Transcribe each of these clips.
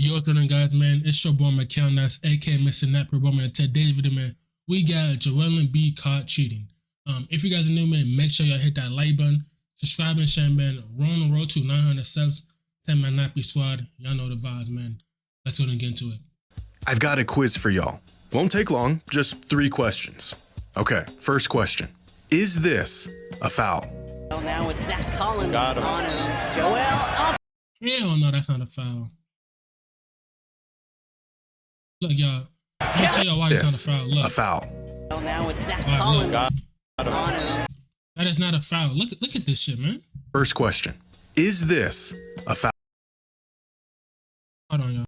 Yo, what's going on, guys, man? It's your boy Mickal, that's aka Mr. Napper, man. Today video, man, we got Joel Embiid caught cheating. If you guys are new, man, make sure y'all hit that like button, subscribe and share, man. We're on the road to 900 subs. 10-man Nappy squad. Y'all know the vibes, man. Let's go and get into it. I've got a quiz for y'all. Won't take long, just 3 questions. Okay, first question. Is this a foul? Well, now with Zach Collins Got him. on him. Joel up. Hell no, that's not a foul. Look, y'all. I'm gonna tell y'all why it's not a foul. Look. A foul. Well, now with Zach All right, Collins look. on him. That is not a foul. Look at this shit, man. First question. Is this a foul? Hold on, y'all.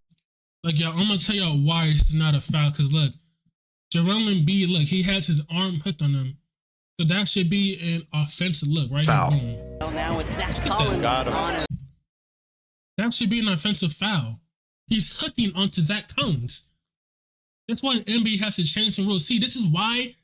Like, y'all, I'm gonna tell y'all why it's not a foul. Cause look, Joel Embiid, look, he has his arm hooked on him. So that should be an offensive look, right? Foul. Here, boom. Well, now with Zach that. Collins Got him. on him. That should be an offensive foul. He's hooking onto Zach Collins. That's why the NBA has to change some rules. See, this is why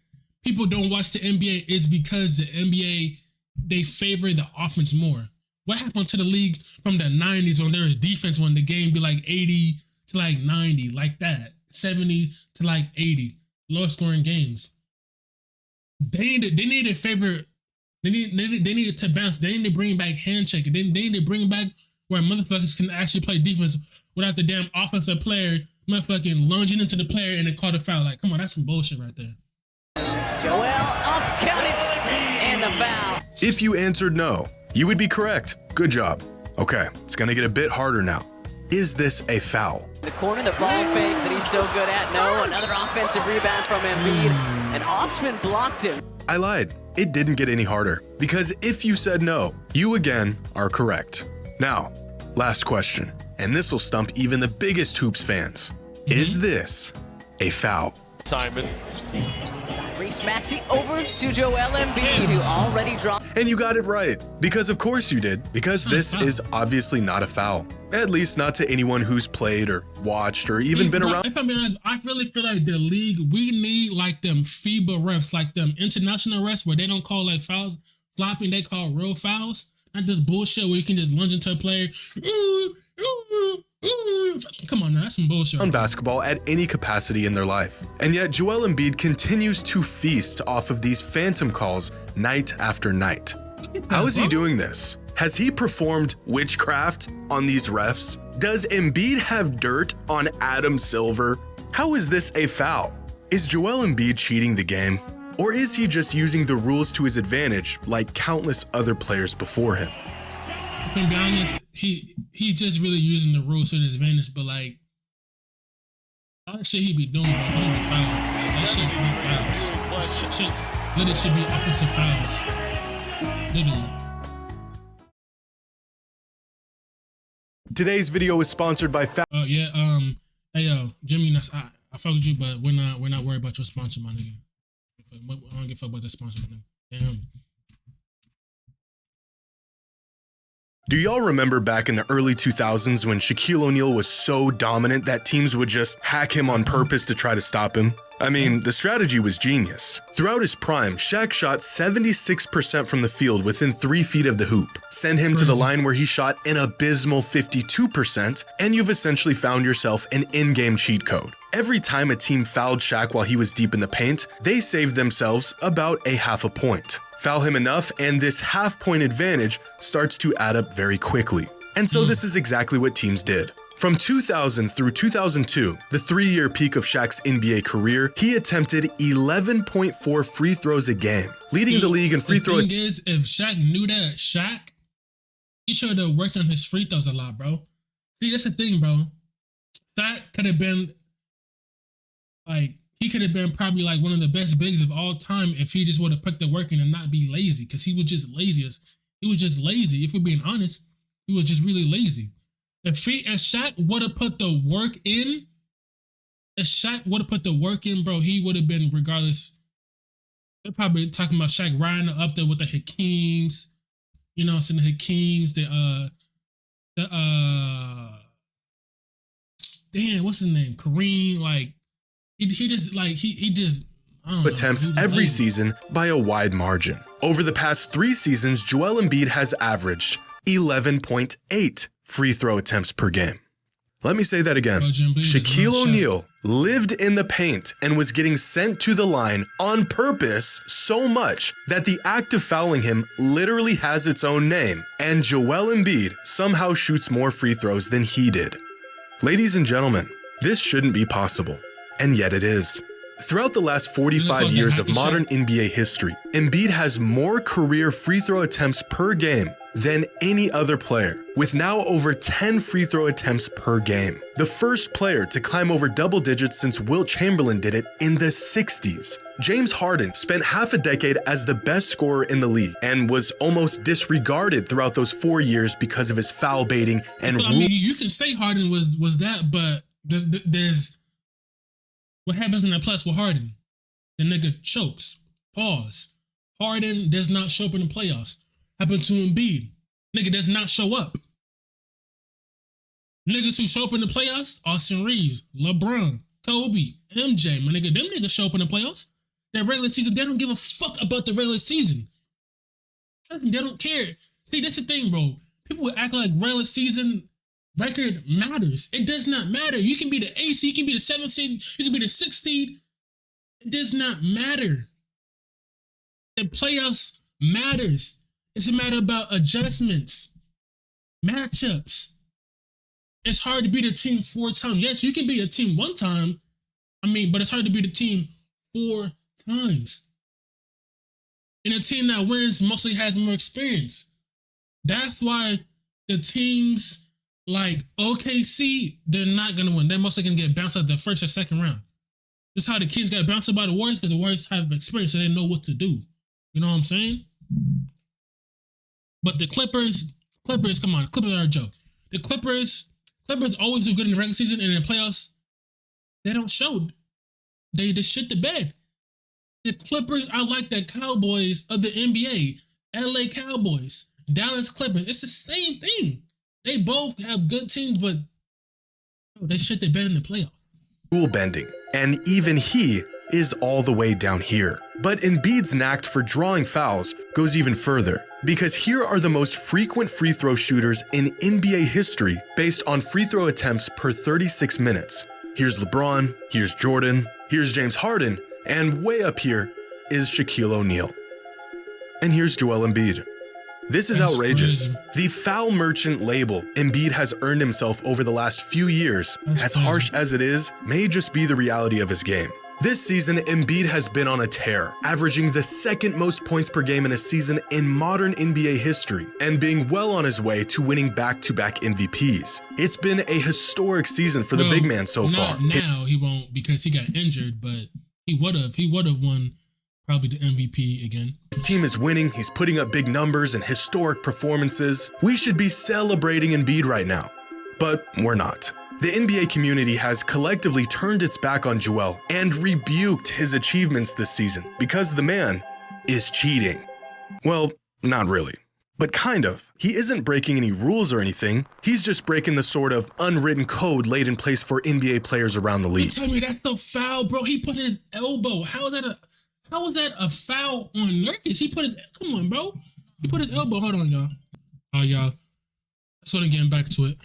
people don't watch the NBA, is because the NBA, they favor the offense more. What happened to the league from the 90s when there was defense, when the game be like 80 to like 90, like that, 70 to like 80, low scoring games. They needed favor. They needed to bounce. They need to bring back hand checking. They need to bring back where motherfuckers can actually play defense without the damn offensive player motherfucking lunging into the player and then call the foul. Like, come on, that's some bullshit right there. Joel up, count it, and the foul. If you answered no, you would be correct. Good job. Okay, it's gonna get a bit harder now. Is this a foul? The corner, the ball fake that he's so good at. No, another offensive rebound from Embiid, and Osman blocked him. I lied. It didn't get any harder, because if you said no, you again are correct. Now, last question, and this will stump even the biggest hoops fans. Is this a foul? Simon. Reese Maxey over to Joel Embiid, who already dropped. And you got it right, because of course you did, because this is obviously not a foul. At least not to anyone who's played or watched or even been around. If I'm being honest, I really feel like the league, we need like them FIBA refs, like them international refs where they don't call like fouls, flopping, they call real fouls. Not this bullshit where you can just lunge into a player. Come on now, that's some bullshit. On basketball at any capacity in their life. And yet Joel Embiid continues to feast off of these phantom calls night after night. How is he doing this? Has he performed witchcraft on these refs? Does Embiid have dirt on Adam Silver? How is this a foul? Is Joel Embiid cheating the game? Or is he just using the rules to his advantage like countless other players before him? To be honest, he's just really using the rules to his advantage, but like all that shit he be doing, bro, don't be foul. Like, that shit's not fouls. Shit literally should be offensive fouls. Literally. Today's video is sponsored by Oh yeah, hey yo, Jimmy, I fuck with you, but we're not worried about your sponsor, my nigga. I don't give a fuck about the sponsor, my nigga. Damn. Do y'all remember back in the early 2000s when Shaquille O'Neal was so dominant that teams would just hack him on purpose to try to stop him? I mean, the strategy was genius. Throughout his prime, Shaq shot 76% from the field within 3 feet of the hoop. Send him to the line where he shot an abysmal 52%, and you've essentially found yourself an in-game cheat code. Every time a team fouled Shaq while he was deep in the paint, they saved themselves about a half a point. Foul him enough, and this half-point advantage starts to add up very quickly. And so this is exactly what teams did. From 2000 through 2002, the 3-year peak of Shaq's NBA career, he attempted 11.4 free throws a game, leading the league in free throw. The thing is, if Shaq knew that, he should have worked on his free throws a lot, bro. See, that's the thing, bro. Shaq could have been like, he could have been probably like one of the best bigs of all time if he just would have put the work in and not be lazy, because he was just lazy. He was just lazy. If we're being honest, he was just really lazy. If Shaq would have put the work in, bro, he would have been, regardless. They're probably talking about Shaq riding up there with the Hakeems, you know, some Hakeems, damn, what's his name? Kareem, like, he just I don't know, attempts every season by a wide margin. Over the past 3 seasons, Joel Embiid has averaged 11.8 free throw attempts per game. Let me say that again. Shaquille O'Neal lived in the paint and was getting sent to the line on purpose so much that the act of fouling him literally has its own name, and Joel Embiid somehow shoots more free throws than he did. Ladies and gentlemen, this shouldn't be possible, and yet it is. Throughout the last 45 years of modern NBA history, Embiid has more career free throw attempts per game than any other player, with now over 10 free throw attempts per game. The first player to climb over double digits since Wilt Chamberlain did it in the 60s. James Harden spent half a decade as the best scorer in the league and was almost disregarded throughout those 4 years because of his foul baiting and you can say Harden was that, but there's what happens in the plus with Harden. The nigga chokes. Pause. Harden does not show up in the playoffs. Happened to Embiid. Nigga does not show up. Niggas who show up in the playoffs, Austin Reeves, LeBron, Kobe, MJ, my nigga, them niggas show up in the playoffs. That regular season, they don't give a fuck about the regular season. They don't care. See, that's the thing, bro. People would act like regular season record matters. It does not matter. You can be the 8th seed, you can be the 7th seed, you can be the 6th seed. It does not matter. The playoffs matters. It's a matter about adjustments, matchups. It's hard to beat a team 4 times. Yes, you can beat a team 1 time. But it's hard to beat a team 4 times. And a team that wins mostly has more experience. That's why the teams like OKC, they're not going to win. They're mostly going to get bounced out the first or second round. This is how the Kings got bounced out by the Warriors, because the Warriors have experience and they know what to do. You know what I'm saying? But the Clippers, come on, Clippers are a joke. The Clippers always do good in the regular season, and in the playoffs, they don't show. They shit the bed. The Clippers are like the Cowboys of the NBA. LA Cowboys, Dallas Clippers. It's the same thing. They both have good teams, but they shit the bed in the playoffs. Rule bending, and even he is all the way down here. But Embiid's knack for drawing fouls goes even further, because here are the most frequent free throw shooters in NBA history based on free throw attempts per 36 minutes. Here's LeBron, here's Jordan, here's James Harden, and way up here is Shaquille O'Neal. And here's Joel Embiid. This is outrageous. The foul merchant label Embiid has earned himself over the last few years, as harsh as it is, may just be the reality of his game. This season, Embiid has been on a tear, averaging the 2nd most points per game in a season in modern NBA history, and being well on his way to winning back-to-back MVPs. It's been a historic season for the big man so far. Now he won't, because he got injured, but he would have won probably the MVP again. His team is winning, he's putting up big numbers and historic performances. We should be celebrating Embiid right now, but we're not. The NBA community has collectively turned its back on Joel and rebuked his achievements this season because the man is cheating. Well, not really, but kind of. He isn't breaking any rules or anything. He's just breaking the sort of unwritten code laid in place for NBA players around the league. You tell me that's a foul, bro. He put his elbow. How is that a foul on Nurkic? Come on, bro. He put his elbow. Hold on, y'all. Oh, y'all. So then getting back to it.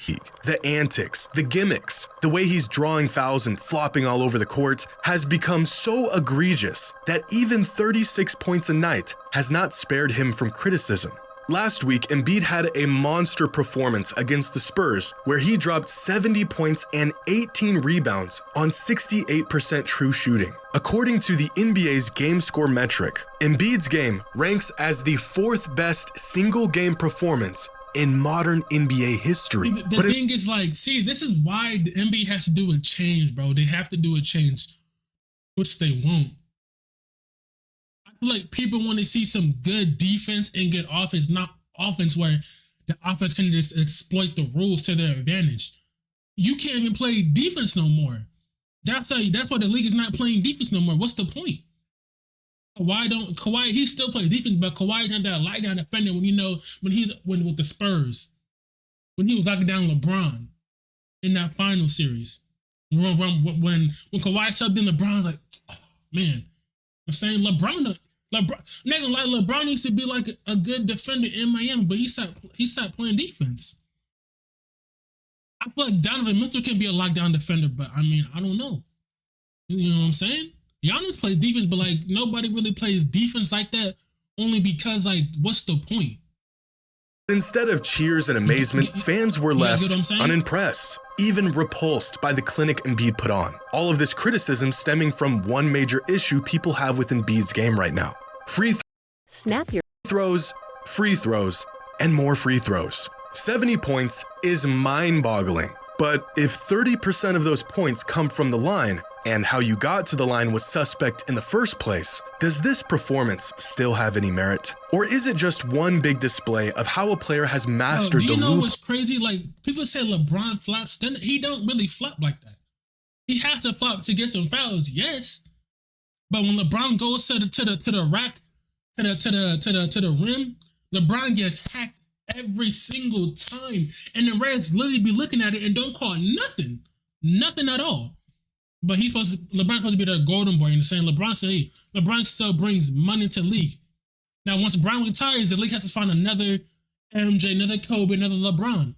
The antics, the gimmicks, the way he's drawing fouls and flopping all over the court has become so egregious that even 36 points a night has not spared him from criticism. Last week, Embiid had a monster performance against the Spurs, where he dropped 70 points and 18 rebounds on 68% true shooting. According to the NBA's game score metric, Embiid's game ranks as the 4th best single game performance in modern NBA history. The thing is, this is why the NBA has to do a change, bro. They have to do a change, which they won't. I feel like people want to see some good defense and good offense, not offense where the offense can just exploit the rules to their advantage. You can't even play defense no more. That's why the league is not playing defense no more. What's the point? Kawhi, he still plays defense, but Kawhi not that light down defender when with the Spurs, when he was locking down LeBron in that final series. When Kawhi subbed in, LeBron was like, oh, man, I'm saying LeBron, LeBron used to be like a good defender in Miami, but he stopped playing defense. I feel like Donovan Mitchell can be a lockdown defender, but I mean, I don't know. You know what I'm saying? Giannis plays defense, but like nobody really plays defense like that only because like, what's the point? Instead of cheers and amazement, fans were left unimpressed, even repulsed by the clinic Embiid put on. All of this criticism stemming from one major issue people have with Embiid's game right now. Free throws, free throws, and more free throws. 70 points is mind-boggling. But if 30% of those points come from the line, and how you got to the line was suspect in the first place, does this performance still have any merit? Or is it just one big display of how a player has mastered the loop? Do you know what's crazy? Like, people say LeBron flops, then he don't really flop like that. He has to flop to get some fouls, yes. But when LeBron goes to the rack, to the rim, LeBron gets hacked every single time. And the refs literally be looking at it and don't call nothing. Nothing at all. But LeBron's supposed to be the golden boy. And saying LeBron said, hey, LeBron still brings money to the league. Now, once Brown retires, the league has to find another MJ, another Kobe, another LeBron.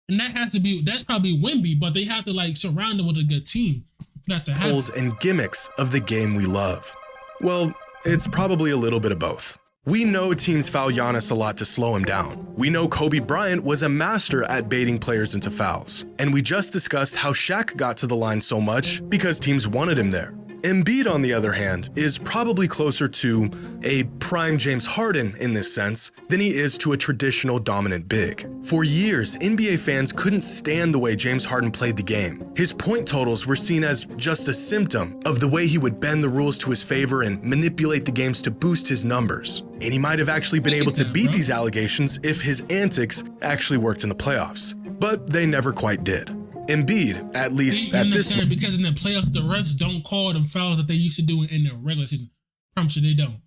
And that's probably Wemby, but they have to like surround him with a good team for that to happen. Goals and gimmicks of the game we love. Well, it's probably a little bit of both. We know teams foul Giannis a lot to slow him down. We know Kobe Bryant was a master at baiting players into fouls. And we just discussed how Shaq got to the line so much because teams wanted him there. Embiid, on the other hand, is probably closer to a prime James Harden in this sense than he is to a traditional dominant big. For years, NBA fans couldn't stand the way James Harden played the game. His point totals were seen as just a symptom of the way he would bend the rules to his favor and manipulate the games to boost his numbers. And he might have actually been able to beat these allegations if his antics actually worked in the playoffs. But they never quite did. Embiid, at least at this point, because in the playoffs, the refs don't call them fouls that they used to do in the regular season. I promise you they don't.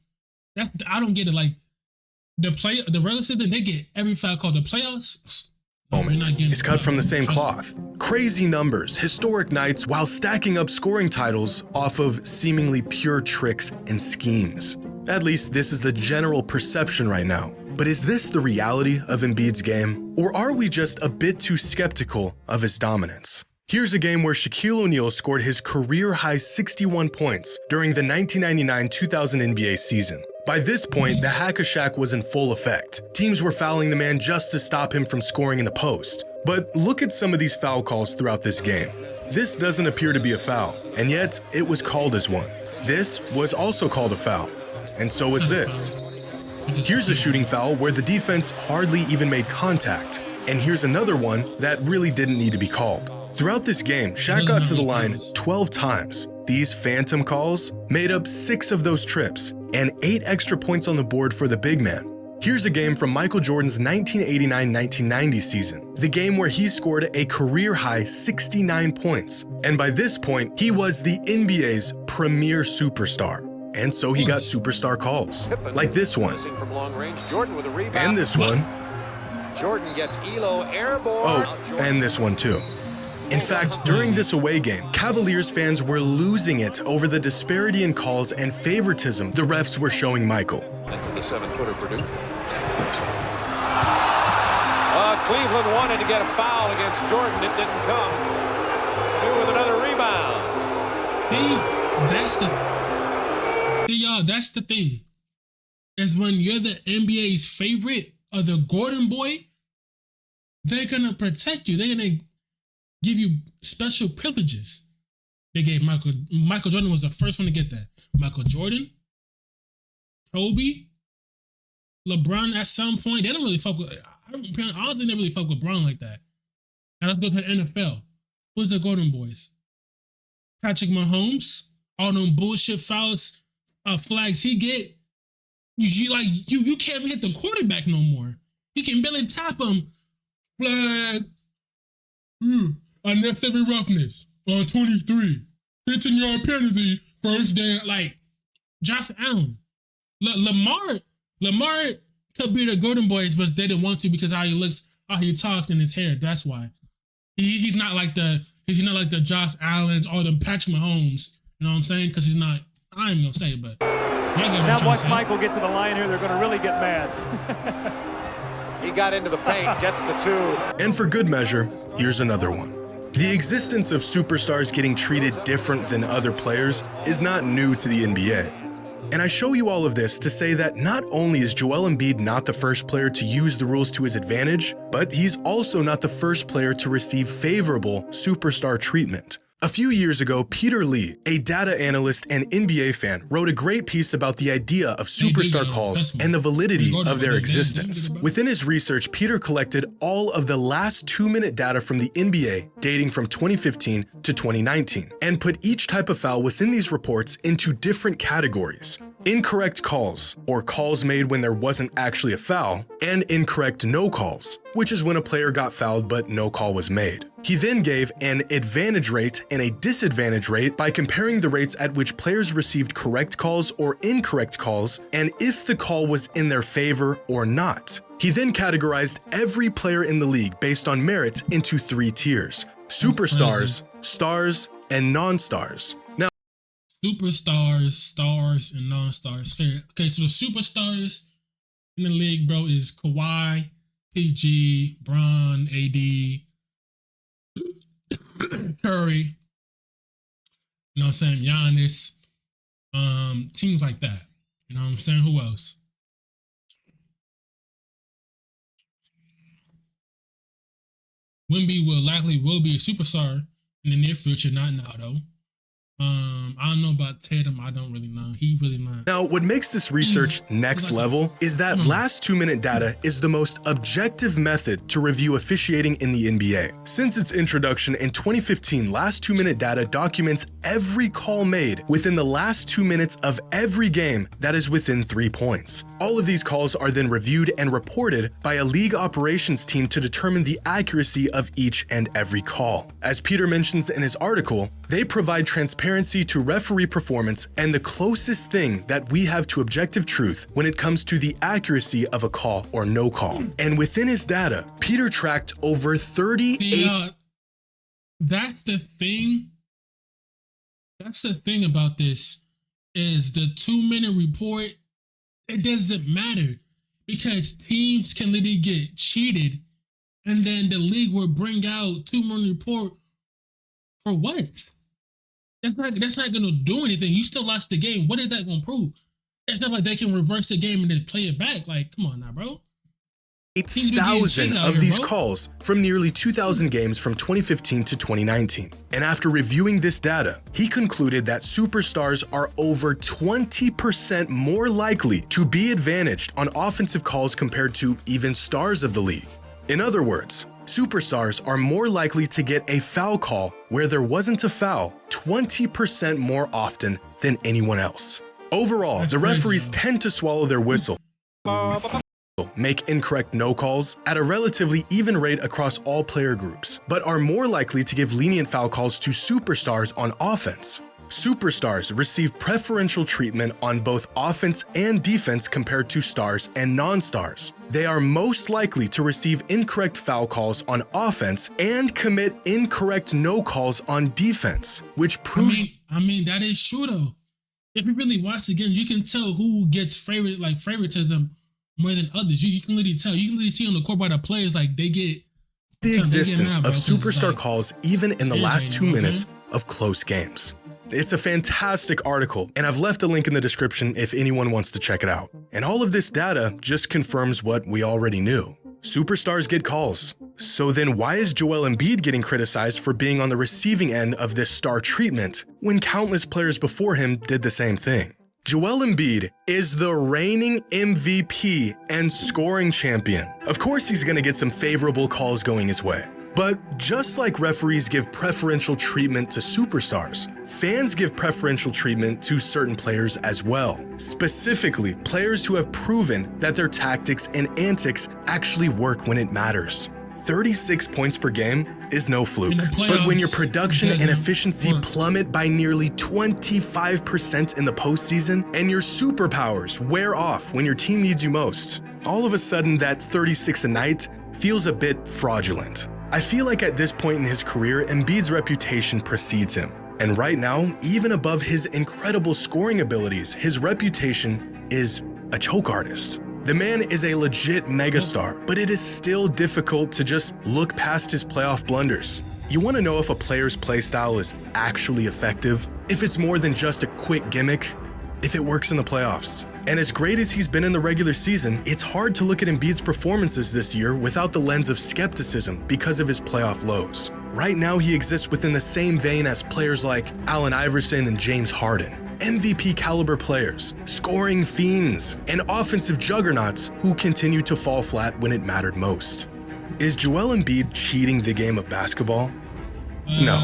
I don't get it. Like the regular season, they get every foul called. The playoffs, it's cut from the same cloth. Crazy numbers, historic nights, while stacking up scoring titles off of seemingly pure tricks and schemes. At least this is the general perception right now. But is this the reality of Embiid's game? Or are we just a bit too skeptical of his dominance? Here's a game where Shaquille O'Neal scored his career-high 61 points during the 1999-2000 NBA season. By this point, the hack of Shaq was in full effect. Teams were fouling the man just to stop him from scoring in the post. But look at some of these foul calls throughout this game. This doesn't appear to be a foul, and yet it was called as one. This was also called a foul, and so was this. Here's a shooting foul where the defense hardly even made contact. And here's another one that really didn't need to be called. Throughout this game, Shaq got to the line 12 times. These phantom calls made up 6 of those trips and 8 extra points on the board for the big man. Here's a game from Michael Jordan's 1989-1990 season, the game where he scored a career-high 69 points. And by this point, he was the NBA's premier superstar. And so he got superstar calls, like this one, and this one, Jordan gets Elo airborne. Oh, and this one too. In fact, during this away game, Cavaliers fans were losing it over the disparity in calls and favoritism the refs were showing Michael. Into the 7-footer Purdue. Cleveland wanted to get a foul against Jordan. It didn't come. Here with another rebound. That's the thing. Is when you're the NBA's favorite or the golden boy, they're gonna protect you. They're gonna give you special privileges. They gave Michael Jordan was the first one to get that. Michael Jordan, Kobe, LeBron at some point. They don't really fuck with, I don't think they really fuck with LeBron like that. Now let's go to the NFL. Who's the golden boys? Patrick Mahomes, all them bullshit fouls, flags he get. You can't even hit the quarterback no more. You can barely tap him. Flag. Unnecessary roughness. 23. 15-yard penalty. First down. Like, Josh Allen. Lamar could be the golden boys, but they didn't want to because how he looks, how he talks, and his hair. That's why. He's not like the Josh Allens or the Patrick Mahomes. You know what I'm saying? Because he's not. I ain't gonna say it, but now watch Michael get to the line here. They're gonna really get mad. He got into the paint, gets the two. And for good measure, here's another one. The existence of superstars getting treated different than other players is not new to the NBA. And I show you all of this to say that not only is Joel Embiid not the first player to use the rules to his advantage, but he's also not the first player to receive favorable superstar treatment. A few years ago, Peter Lee, a data analyst and NBA fan, wrote a great piece about the idea of superstar calls and the validity of their existence. Within his research, Peter collected all of the last 2-minute data from the NBA dating from 2015 to 2019 and put each type of foul within these reports into different categories. Incorrect calls, or calls made when there wasn't actually a foul, and incorrect no calls, which is when a player got fouled but no call was made. He then gave an advantage rate and a disadvantage rate by comparing the rates at which players received correct calls or incorrect calls, and if the call was in their favor or not. He then categorized every player in the league based on merit into 3 tiers: superstars, stars, and non-stars. Now, superstars, stars, and non-stars. Okay, so the superstars in the league, bro, is Kawhi, PG, Bron, AD, Curry, you know what I'm saying, Giannis, teams like that. You know what I'm saying? Who else? Wemby will be a superstar in the near future, not now though. I don't know about Tatum. I don't really know. He really not. Now, what makes this research next level is that last 2-minute data is the most objective method to review officiating in the NBA. Since its introduction in 2015, last 2-minute data documents every call made within the last 2 minutes of every game that is within 3 points. All of these calls are then reviewed and reported by a league operations team to determine the accuracy of each and every call. As Peter mentions in his article, they provide transparency to referee performance and the closest thing that we have to objective truth when it comes to the accuracy of a call or no call. And within his data, Peter tracked over 38. That's the thing. That's the thing about this is the 2-minute report. It doesn't matter because teams can literally get cheated, and then the league will bring out 2-minute report for what? That's not gonna do anything. You still lost the game. What is that gonna prove? It's not like they can reverse the game and then play it back. Like, come on now, bro. 8,000 of these calls from nearly 2,000 games from 2015 to 2019. And after reviewing this data, he concluded that superstars are over 20% more likely to be advantaged on offensive calls compared to even stars of the league. In other words, superstars are more likely to get a foul call where there wasn't a foul 20% more often than anyone else. Overall, the referees tend to swallow their whistle, make incorrect no calls at a relatively even rate across all player groups, but are more likely to give lenient foul calls to superstars on offense. Superstars receive preferential treatment on both offense and defense compared to stars and non-stars. They are most likely to receive incorrect foul calls on offense and commit incorrect no calls on defense, which proves— I mean that is true though. If you really watch the game, you can tell who gets favoritism more than others. You can literally tell. You can literally see on the court by the players, like they get the existence of superstar calls even in the last 2 minutes of close games. It's a fantastic article, and I've left a link in the description if anyone wants to check it out. And all of this data just confirms what we already knew. Superstars get calls. So then why is Joel Embiid getting criticized for being on the receiving end of this star treatment when countless players before him did the same thing? Joel Embiid is the reigning MVP and scoring champion. Of course he's going to get some favorable calls going his way. But just like referees give preferential treatment to superstars, fans give preferential treatment to certain players as well. Specifically, players who have proven that their tactics and antics actually work when it matters. 36 points per game is no fluke, but when your production and efficiency plummet by nearly 25% in the postseason and your superpowers wear off when your team needs you most, all of a sudden that 36 a night feels a bit fraudulent. I feel like at this point in his career, Embiid's reputation precedes him. And right now, even above his incredible scoring abilities, his reputation is a choke artist. The man is a legit megastar, but it is still difficult to just look past his playoff blunders. You want to know if a player's playstyle is actually effective, if it's more than just a quick gimmick, if it works in the playoffs. And as great as he's been in the regular season, it's hard to look at Embiid's performances this year without the lens of skepticism because of his playoff lows. Right now, he exists within the same vein as players like Allen Iverson and James Harden, MVP caliber players, scoring fiends, and offensive juggernauts who continue to fall flat when it mattered most. Is Joel Embiid cheating the game of basketball? No.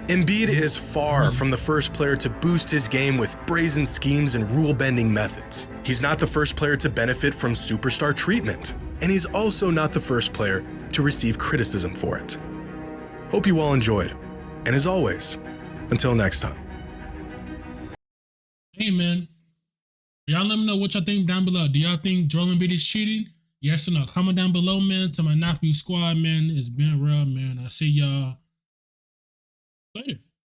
Embiid is far from the first player to boost his game with brazen schemes and rule-bending methods. He's not the first player to benefit from superstar treatment, and he's also not the first player to receive criticism for it. Hope you all enjoyed, and as always, until next time. Hey man, y'all let me know what y'all think down below. Do y'all think Joel Embiid is cheating? Yes or no? Comment down below, man. To my Nappy squad, man. It's been real, man. I'll see y'all later.